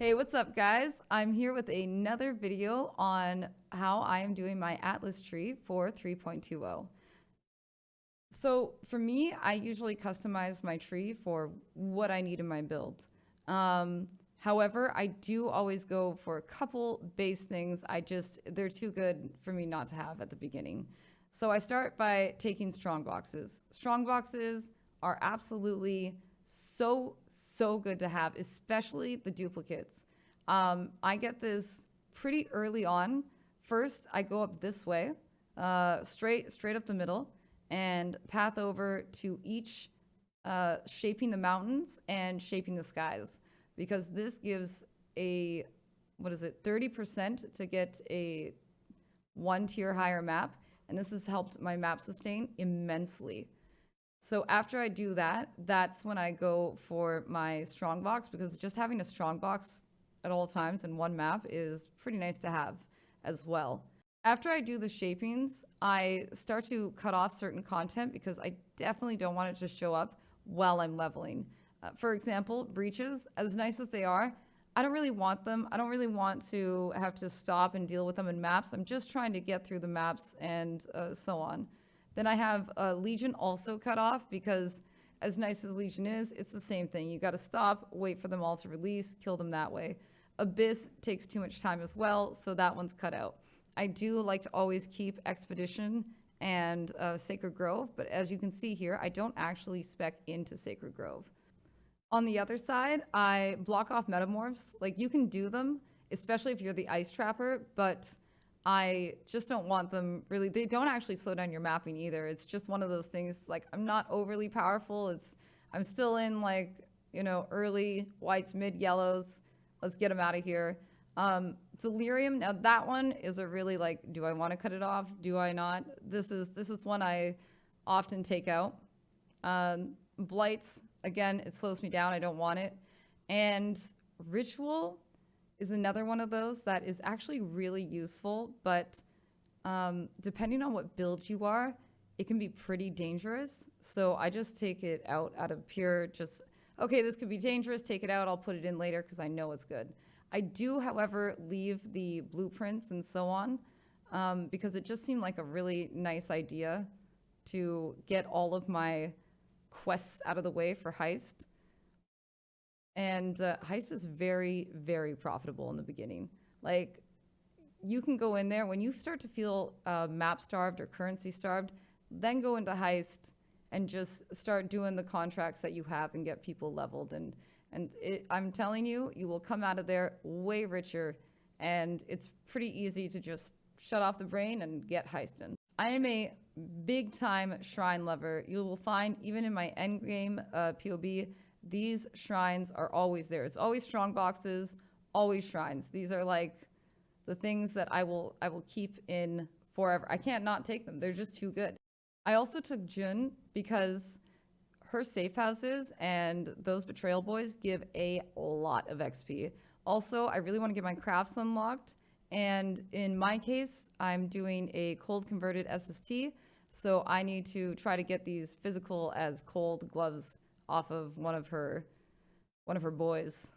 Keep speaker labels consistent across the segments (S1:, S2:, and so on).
S1: Hey, what's up, guys? I'm here with another video on how I am doing my Atlas tree for 3.20. So for me, I usually customize my tree for what I need in my build. However, I do always go for a couple base things. They're too good for me not to have at the beginning. So I start by taking strong boxes. Strong boxes are absolutely so good to have, especially the duplicates. I get this pretty early on. First, I go up this way, straight up the middle, and path over to each shaping the mountains and shaping the skies, because this gives a 30% to get a 1 tier higher map, and this has helped my map sustain immensely. So after I do that, that's when I go for my strong box, because just having a strong box at all times in one map is pretty nice to have as well. After I do the shapings, I start to cut off certain content because I definitely don't want it to show up while I'm leveling. For example, breaches, as nice as they are, I don't really want them. I don't really want to have to stop and deal with them in maps. I'm just trying to get through the maps and so on. Then I have Legion also cut off, because as nice as Legion is, it's the same thing. You got to stop, wait for them all to release, kill them that way. Abyss takes too much time as well, so that one's cut out. I do like to always keep Expedition and Sacred Grove, but as you can see here, I don't actually spec into Sacred Grove. On the other side, I block off Metamorphs. Like, you can do them, especially if you're the Ice Trapper, but I just don't want them really. They don't actually slow down your mapping either. It's just one of those things, like, I'm not overly powerful. I'm still in, like, early whites, mid yellows. Let's get them out of here. Delirium, now that one is a really, like, do I want to cut it off? Do I not? This is one I often take out. Blights, again, it slows me down. I don't want it. And Ritual is another one of those that is actually really useful, but depending on what build you are, it can be pretty dangerous. So I just take it out of pure okay, this could be dangerous, take it out, I'll put it in later because I know it's good. I do, however, leave the blueprints and so on, because it just seemed like a really nice idea to get all of my quests out of the way for Heist. And Heist is very profitable in the beginning. Like, you can go in there, when you start to feel map starved or currency starved, then go into Heist and just start doing the contracts that you have and get people leveled. I'm telling you, you will come out of there way richer, and it's pretty easy to just shut off the brain and get Heisting. I am a big time shrine lover. You will find even in my endgame POB, these shrines are always there. It's always strong boxes, always shrines. These are like the things that I will keep in forever. I can't not take them. They're just too good. I also took Jun because her safe houses and those betrayal boys give a lot of XP. Also, I really want to get my crafts unlocked. And in my case, I'm doing a cold converted SST. So I need to try to get these physical as cold gloves off of one of her boys.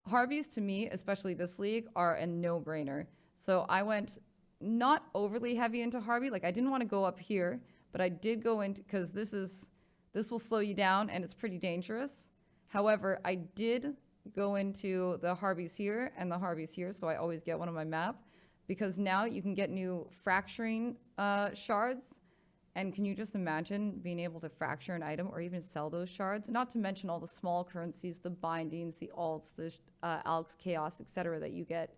S1: Harbies, to me, especially this league, are a no-brainer. So I went not overly heavy into Harvey. Like, I didn't want to go up here, but I did go into, because this will slow you down and it's pretty dangerous. However, I did go into the Harbies here and the Harbies here, so I always get one on my map, because now you can get new fracturing shards. And can you just imagine being able to fracture an item or even sell those shards? Not to mention all the small currencies, the bindings, the alts, the Alex Chaos, etc. that you get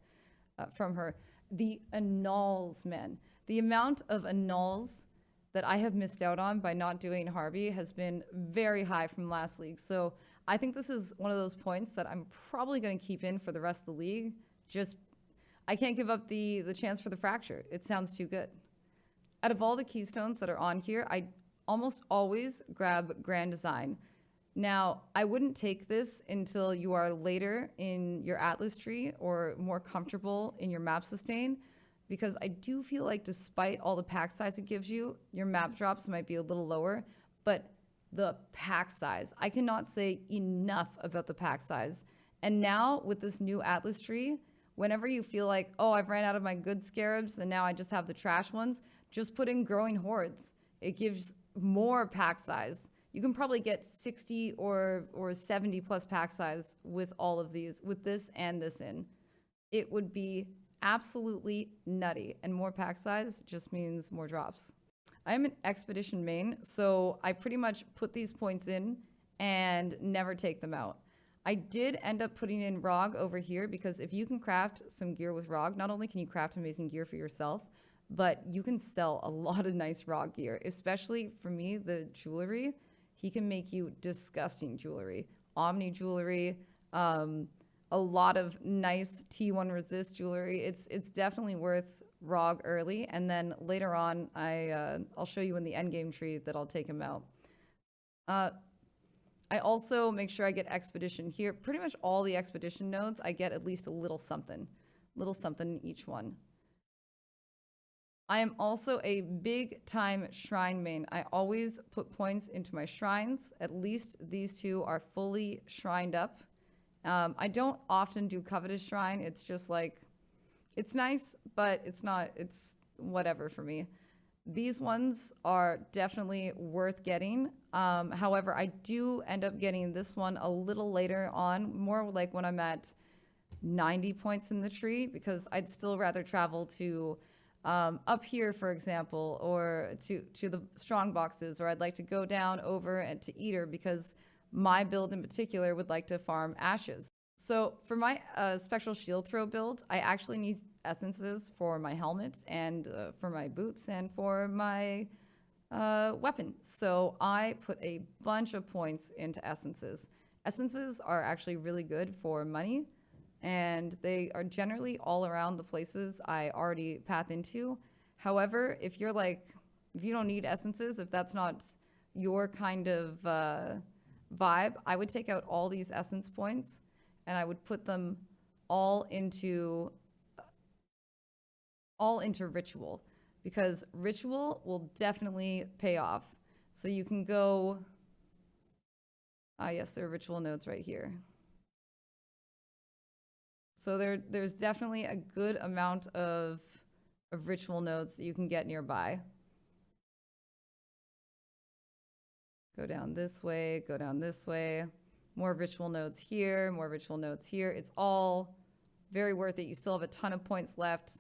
S1: from her. The annuls, man. The amount of annuls that I have missed out on by not doing Harvey has been very high from last league. So I think this is one of those points that I'm probably going to keep in for the rest of the league. I can't give up the chance for the fracture. It sounds too good. Out of all the keystones that are on here, I almost always grab Grand Design. Now, I wouldn't take this until you are later in your Atlas tree or more comfortable in your map sustain, because I do feel like despite all the pack size it gives you, your map drops might be a little lower, but the pack size. I cannot say enough about the pack size. And now with this new Atlas tree, whenever you feel like, oh, I've ran out of my good scarabs and now I just have the trash ones, just put in growing hordes. It gives more pack size. You can probably get 60 or 70 plus pack size with all of these, with this and this in. It would be absolutely nutty. And more pack size just means more drops. I'm an expedition main, so I pretty much put these points in and never take them out. I did end up putting in ROG over here because if you can craft some gear with ROG, not only can you craft amazing gear for yourself, but you can sell a lot of nice ROG gear, especially for me, the jewelry. He can make you disgusting jewelry, Omni jewelry, a lot of nice T1 resist jewelry. It's definitely worth ROG early, and then later on, I'll show you in the endgame tree that I'll take him out. I also make sure I get expedition here. Pretty much all the expedition nodes, I get at least a little something in each one. I am also a big time shrine main. I always put points into my shrines. At least these two are fully shrined up. I don't often do covetous shrine. It's just like, it's nice, but it's not, it's whatever for me. These ones are definitely worth getting. However, I do end up getting this one a little later on, more like when I'm at 90 points in the tree, because I'd still rather travel to up here, for example, or to the strong boxes, or I'd like to go down over and to Eater because my build in particular would like to farm ashes. So for my spectral shield throw build, I actually need essences for my helmets and for my boots and for my weapon. So I put a bunch of points into essences. Essences are actually really good for money, and they are generally all around the places I already path into. However, if you don't need essences, if that's not your kind of vibe, I would take out all these essence points and I would put them all into ritual, because ritual will definitely pay off. So you can go, yes, there are ritual nodes right here. So there's definitely a good amount of ritual nodes that you can get nearby. Go down this way, go down this way. More ritual nodes here, more ritual nodes here. It's all very worth it. You still have a ton of points left.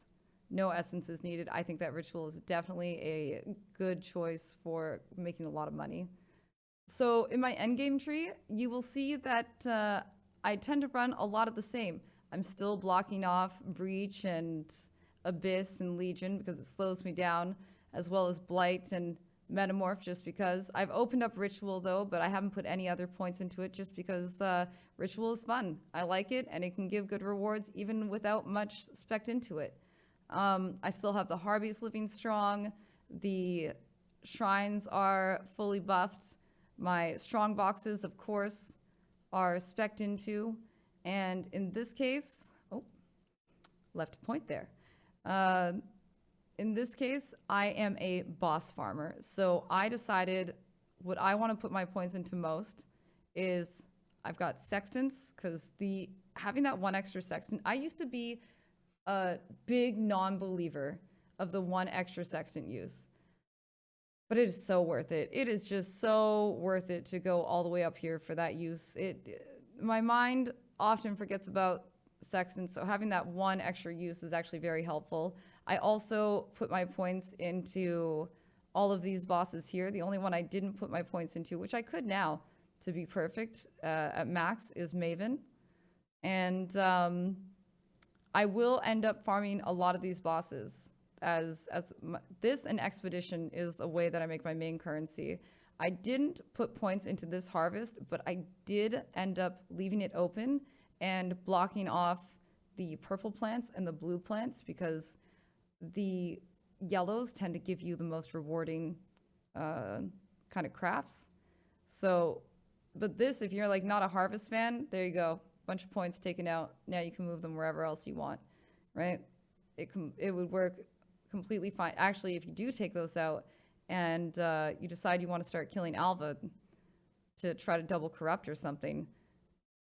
S1: No essence is needed. I think that ritual is definitely a good choice for making a lot of money. So in my endgame tree, you will see that I tend to run a lot of the same. I'm still blocking off Breach and Abyss and Legion because it slows me down, as well as Blight and Metamorph, just because. I've opened up Ritual though, but I haven't put any other points into it just because Ritual is fun. I like it, and it can give good rewards even without much spec'd into it. I still have the Harbies living strong. The shrines are fully buffed. My strong boxes, of course, are spec'd into. And in this case, oh, left a point there. In this case, I am a boss farmer. So I decided what I want to put my points into most is I've got sextants, because having that one extra sextant, I used to be a big non-believer of the one extra sextant use. But it is so worth it. It is just so worth it to go all the way up here for that use. My mind often forgets about sextants, so having that one extra use is actually very helpful. I also put my points into all of these bosses here. The only one I didn't put my points into, which I could now to be perfect at max, is Maven. And I will end up farming a lot of these bosses. This and Expedition is the way that I make my main currency. I didn't put points into this harvest, but I did end up leaving it open and blocking off the purple plants and the blue plants, because the yellows tend to give you the most rewarding kind of crafts. So, but this, if you're like not a harvest fan, there you go. Bunch of points taken out. Now you can move them wherever else you want, right? It would work completely fine. Actually, if you do take those out and you decide you want to start killing Alva, to try to double corrupt or something.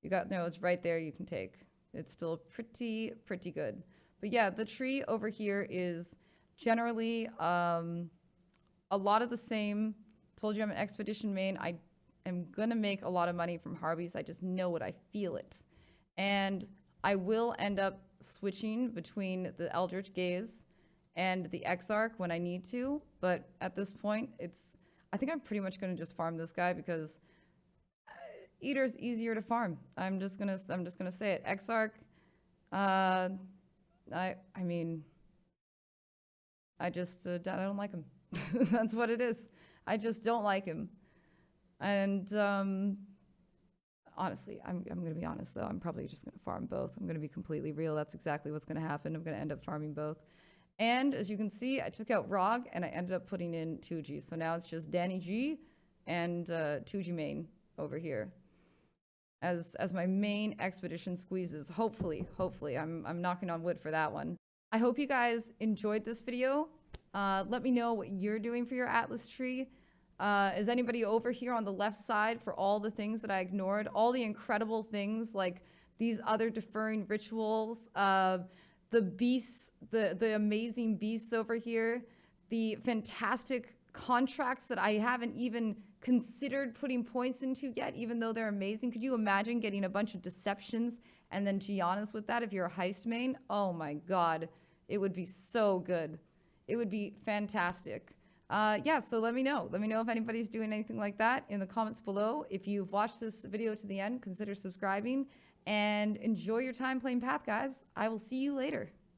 S1: You got, no, it's right there you can take. It's still pretty good. But yeah, the tree over here is generally a lot of the same. Told you I'm an expedition main. I am going to make a lot of money from Harbies. I just know it. I feel it. And I will end up switching between the Eldritch Gaze and the Exarch when I need to. But at this point, I think I'm pretty much going to just farm this guy because Eater's easier to farm. I'm just gonna say it. Exarch, I mean, I don't like him. That's what it is. I just don't like him. And honestly, I'm gonna be honest though. I'm probably just gonna farm both. I'm gonna be completely real. That's exactly what's gonna happen. I'm gonna end up farming both. And as you can see, I took out Rog and I ended up putting in 2G. So now it's just Danny G and 2G main over here as my main expedition squeezes. Hopefully, I'm knocking on wood for that one. I hope you guys enjoyed this video. Let me know what you're doing for your Atlas tree. Is anybody over here on the left side for all the things that I ignored? All the incredible things like these other deferring rituals, the beasts, the amazing beasts over here, the fantastic contracts that I haven't even considered putting points into yet, even though they're amazing. Could you imagine getting a bunch of deceptions and then Giannis with that if you're a heist main? Oh my God, it would be so good. It would be fantastic. Yeah, so let me know. Let me know if anybody's doing anything like that in the comments below. If you've watched this video to the end, consider subscribing and enjoy your time playing Path, guys. I will see you later.